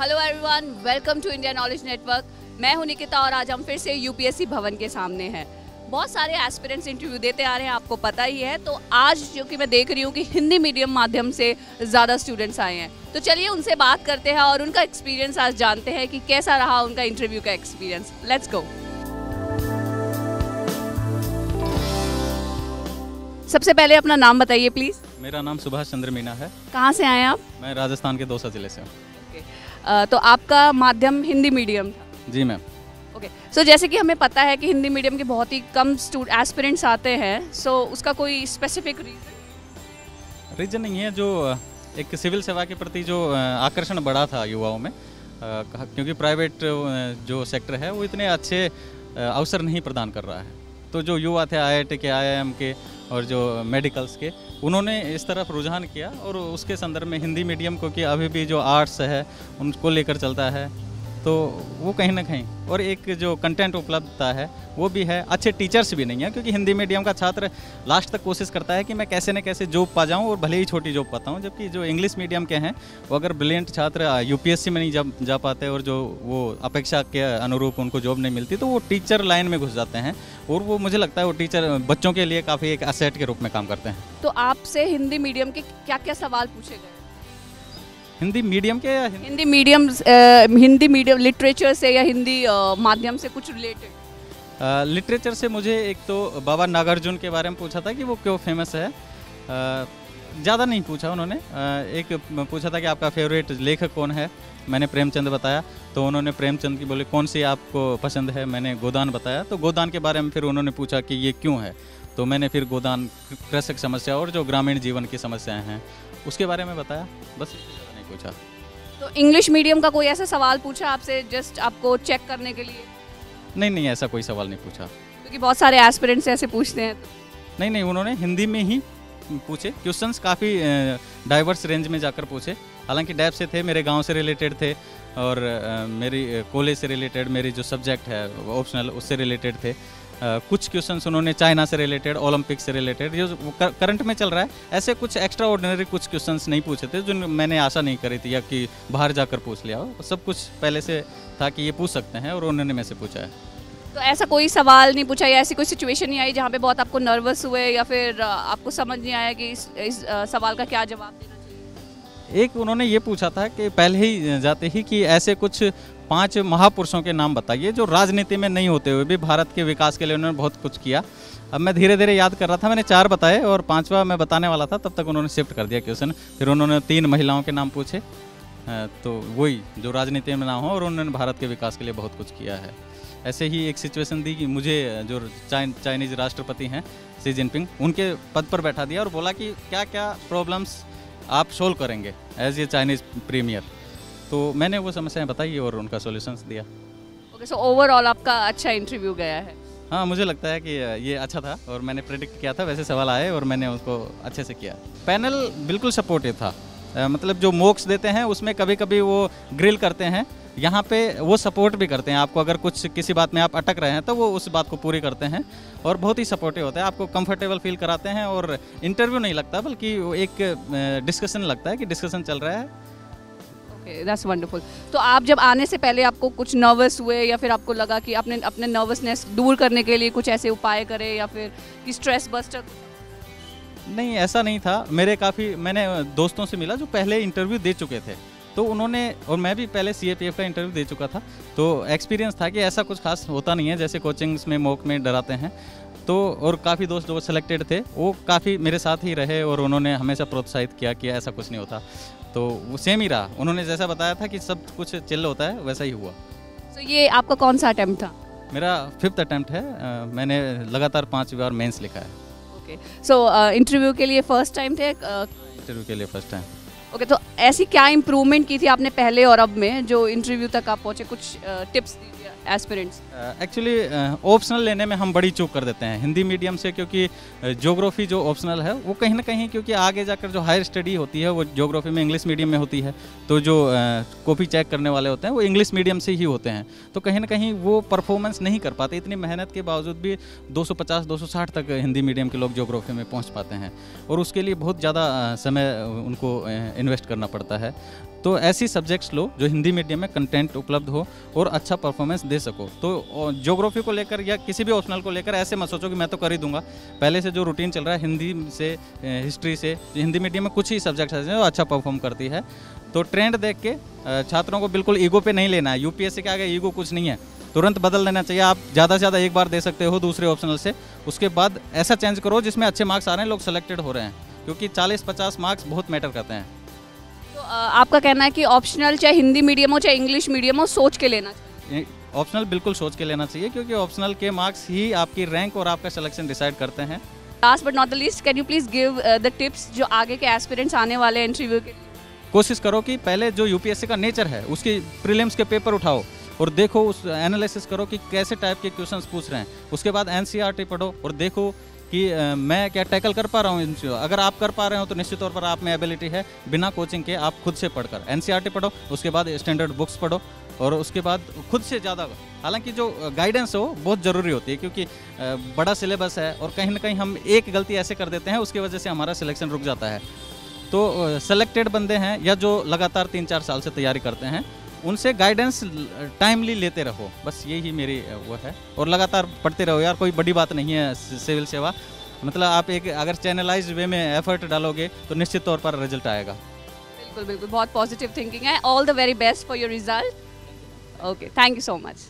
Hello everyone, welcome to India knowledge network. मैं हूं निकिता और आज हम फिर से यूपीएससी भवन के सामने हैं। बहुत सारे एस्पिरेंट्स इंटरव्यू देते आ रहे हैं, आपको पता ही है। तो आज जो कि मैं देख रही हूं कि हिंदी मीडियम माध्यम से ज़्यादा स्टूडेंट्स आए हैं, तो चलिए उनसे बात करते हैं और उनका एक्सपीरियंस आज जानते हैं कि कैसा रहा उनका इंटरव्यू का एक्सपीरियंस। Let's go. सबसे पहले अपना नाम बताइए प्लीज़। मेरा नाम सुभाष चंद्र मीना है। कहाँ से आए हैं आप? मैं राजस्थान के दौसा जिले से हूँ। तो आपका माध्यम हिंदी मीडियम था? जी मैम। ओके, सो जैसे कि हमें पता है कि हिंदी मीडियम के बहुत ही कम एस्पिरेंट्स आते हैं, सो उसका कोई स्पेसिफिक रीज़न नहीं है, जो एक सिविल सेवा के प्रति जो आकर्षण बढ़ा था युवाओं में, क्योंकि प्राइवेट जो सेक्टर है वो इतने अच्छे अवसर नहीं प्रदान कर रहा है। तो जो युवा थे IIT के, IIM के और जो मेडिकल्स के, उन्होंने इस तरफ रुझान किया और उसके संदर्भ में हिंदी मीडियम को कि अभी भी जो आर्ट्स है उनको लेकर चलता है, तो वो कहीं ना कहीं, और एक जो कंटेंट उपलब्धता है वो भी है। अच्छे टीचर्स भी नहीं है, क्योंकि हिंदी मीडियम का छात्र लास्ट तक कोशिश करता है कि मैं कैसे न कैसे जॉब पा जाऊं, और भले ही छोटी जॉब पाता हूं। जबकि जो इंग्लिश मीडियम के हैं वो अगर ब्रिलियंट छात्र यूपीएससी में नहीं जा पाते और जो वो अपेक्षा के अनुरूप उनको जॉब नहीं मिलती, तो वो टीचर लाइन में घुस जाते हैं, और वो मुझे लगता है वो टीचर बच्चों के लिए काफ़ी एक एसेट के रूप में काम करते हैं। तो आपसे हिंदी मीडियम के क्या क्या सवाल पूछे गए? हिंदी मीडियम के या हिंदी मीडियम लिटरेचर से या हिंदी माध्यम से कुछ रिलेटेड? लिटरेचर से मुझे एक तो बाबा नागार्जुन के बारे में पूछा था कि वो क्यों फेमस है। ज़्यादा नहीं पूछा उन्होंने। एक पूछा था कि आपका फेवरेट लेखक कौन है, मैंने प्रेमचंद बताया। तो उन्होंने प्रेमचंद की बोले कौन सी आपको पसंद है, मैंने गोदान बताया। तो गोदान के बारे में फिर उन्होंने पूछा कि ये क्यों है, तो मैंने फिर गोदान कृषक समस्या और जो ग्रामीण जीवन की समस्याएं हैं उसके बारे में बताया। बस नहीं पूछा। तो इंग्लिश मीडियम का कोई ऐसा सवाल पूछा आपसे जस्ट आपको चेक करने के लिए? नहीं, ऐसा कोई सवाल नहीं पूछा, क्योंकि बहुत सारे एस्पिरेंट्स ऐसे पूछते हैं। नहीं, उन्होंने हिंदी में ही पूछे। क्वेश्चंस काफ़ी डाइवर्स रेंज में जाकर पूछे। हालांकि डैब से थे, मेरे गांव से रिलेटेड थे, और मेरी कॉलेज से रिलेटेड, मेरी जो सब्जेक्ट है ऑप्शनल उससे रिलेटेड थे। कुछ क्वेश्चंस उन्होंने चाइना से रिलेटेड, ओलंपिक से रिलेटेड, जो करंट में चल रहा है, ऐसे कुछ एक्स्ट्रा ऑर्डिनरी कुछ क्वेश्चंस नहीं पूछे थे जो मैंने आशा नहीं करी थी या कि बाहर जाकर पूछ लिया हो। सब कुछ पहले से था कि ये पूछ सकते हैं, और उन्होंने मेरे से पूछा है। तो ऐसा कोई सवाल नहीं पूछा या ऐसी कोई सिचुएशन नहीं आई जहाँ पे बहुत आपको नर्वस हुए या फिर आपको समझ नहीं आया कि इस सवाल का क्या जवाब देना चाहिए? एक उन्होंने ये पूछा था कि पहले ही जाते ही कि ऐसे कुछ 5 महापुरुषों के नाम बताइए जो राजनीति में नहीं होते हुए भी भारत के विकास के लिए उन्होंने बहुत कुछ किया। अब मैं धीरे धीरे याद कर रहा था, मैंने 4 बताए और 5वां मैं बताने वाला था, तब तक उन्होंने शिफ्ट कर दिया क्वेश्चन। फिर उन्होंने 3 महिलाओं के नाम पूछे, तो वही जो राजनीति में ना हो, और उन्होंने भारत के विकास के लिए बहुत कुछ किया है। ऐसे ही एक सिचुएशन दी कि मुझे जो चाइनीज़ राष्ट्रपति हैं शी जिनपिंग, उनके पद पर बैठा दिया और बोला कि क्या क्या प्रॉब्लम्स आप सोल्व करेंगे एज ए चाइनीज़ प्रीमियर। तो मैंने वो समस्याएं बताई और उनका सॉल्यूशंस दिया। ओके, सो ओवरऑल आपका अच्छा इंटरव्यू गया है? हाँ, मुझे लगता है कि ये अच्छा था, और मैंने प्रेडिक्ट किया था वैसे सवाल आए और मैंने उसको अच्छे से किया। पैनल बिल्कुल सपोर्टिव था। मतलब जो मॉक्स देते हैं उसमें कभी कभी वो ग्रिल करते हैं, यहाँ पे वो सपोर्ट भी करते हैं आपको। अगर कुछ किसी बात में आप अटक रहे हैं तो वो उस बात को पूरी करते हैं, और बहुत ही सपोर्टिव होता है, आपको कंफर्टेबल फील कराते हैं। और इंटरव्यू नहीं लगता, बल्कि एक डिस्कशन लगता है कि डिस्कशन चल रहा है। Okay, that's wonderful. तो आप जब आने से पहले आपको कुछ नर्वस हुए या फिर आपको लगा कि आपने अपने नर्वसनेस दूर करने के लिए कुछ ऐसे उपाय करे या फिर कि स्ट्रेस बस्टर? नहीं, ऐसा नहीं था। मैंने दोस्तों से मिला जो पहले इंटरव्यू दे चुके थे, तो उन्होंने, और मैं भी पहले CAPF का इंटरव्यू दे चुका था, तो एक्सपीरियंस था कि ऐसा कुछ खास होता नहीं है जैसे कोचिंग्स में मॉक में डराते हैं। तो और काफ़ी दोस्त जो सिलेक्टेड थे वो काफ़ी मेरे साथ ही रहे, और उन्होंने हमेशा प्रोत्साहित किया कि ऐसा कुछ नहीं होता। तो वो सेम ही रहा, उन्होंने जैसा बताया था कि सब कुछ चिल्ल होता है, वैसा ही हुआ। तो ये आपका कौन सा अटेम्प्ट था? मेरा 5th अटेम्प्ट है। मैंने लगातार 5 बार मेंस लिखा है। ओके, सो इंटरव्यू के लिए फर्स्ट टाइम थे? इंटरव्यू के लिए फर्स्ट टाइम। ओके, तो ऐसी क्या इम्प्रूवमेंट की थी आपने पहले और अब में जो इंटरव्यू तक आप पहुँचे? कुछ टिप्स दीजिए एस्पिरेंट्स। एक्चुअली ऑप्शनल लेने में हम बड़ी चूक कर देते हैं हिंदी मीडियम से, क्योंकि ज्योग्राफी जो ऑप्शनल है वो कहीं ना कहीं, क्योंकि आगे जाकर जो हायर स्टडी होती है वो ज्योग्राफी में इंग्लिश मीडियम में होती है, तो जो कॉपी चेक करने वाले होते हैं वो इंग्लिश मीडियम से ही होते हैं, तो कहीं ना कहीं वो परफॉर्मेंस नहीं कर पाते। इतनी मेहनत के बावजूद भी 250-260 तक हिंदी मीडियम के लोग ज्योग्राफी में पहुँच पाते हैं, और उसके लिए बहुत ज़्यादा समय उनको इन्वेस्ट करना पड़ता है। तो ऐसी सब्जेक्ट्स लो जो हिंदी मीडियम में कंटेंट उपलब्ध हो और अच्छा परफॉर्मेंस दे सको। तो ज्योग्राफी को लेकर या किसी भी ऑप्शनल को लेकर ऐसे मत सोचो कि मैं तो कर ही दूंगा। पहले से जो रूटीन चल रहा है हिंदी से, हिस्ट्री से, हिंदी मीडियम में कुछ ही सब्जेक्ट्स हैं जो अच्छा परफॉर्म करती है। तो ट्रेंड देख के छात्रों को बिल्कुल ईगो पे नहीं लेना है। यूपीएससी के आगे ईगो कुछ नहीं है, तुरंत बदल देना चाहिए। आप ज़्यादा से ज़्यादा एक बार दे सकते हो दूसरे ऑप्शनल से, उसके बाद ऐसा चेंज करो जिसमें अच्छे मार्क्स आ रहे हैं, लोग सेलेक्टेड हो रहे हैं, क्योंकि 40-50 मार्क्स बहुत मैटर करते हैं। तो आपका कहना है कि ऑप्शनल चाहे हिंदी मीडियम हो चाहे इंग्लिश मीडियम हो, सोच के लेना चाहिए? ऑप्शनल बिल्कुल सोच के लेना चाहिए, क्योंकि ऑप्शनल के मार्क्स ही आपकी रैंक और आपका सिलेक्शन डिसाइड करते हैं। Last but not the least, can you please give the tips जो आगे के एस्पिरेंट्स आने वाले इंटरव्यू के लिए? कोशिश करो कि पहले जो यूपीएससी का नेचर है उसकी प्रीलिम्स के पेपर उठाओ और देखो, उस एनालिसिस करो कि कैसे टाइप के क्वेश्चंस पूछ रहे हैं। उसके बाद एनसीईआरटी पढ़ो और देखो कि मैं क्या टैकल कर पा रहा हूँ। अगर आप कर पा रहे हो तो निश्चित तौर पर आप में एबिलिटी है। बिना कोचिंग के आप खुद से पढ़कर एनसीईआरटी पढ़ो, उसके बाद स्टैंडर्ड बुक्स पढ़ो और उसके बाद खुद से ज़्यादा, हालांकि जो गाइडेंस हो बहुत ज़रूरी होती है, क्योंकि बड़ा सिलेबस है और कहीं ना कहीं हम एक गलती ऐसे कर देते हैं उसकी वजह से हमारा सिलेक्शन रुक जाता है। तो सेलेक्टेड बंदे हैं या जो लगातार 3-4 साल से तैयारी करते हैं, उनसे गाइडेंस टाइमली लेते रहो, बस यही मेरी वो है। और लगातार पढ़ते रहो यार, कोई बड़ी बात नहीं है सिविल सेवा। मतलब आप एक अगर चैनलाइज्ड वे में एफर्ट डालोगे तो निश्चित तौर पर रिजल्ट आएगा। बिल्कुल बिल्कुल, बहुत पॉजिटिव थिंकिंग है। All the very best for your result. Okay, thank you so much.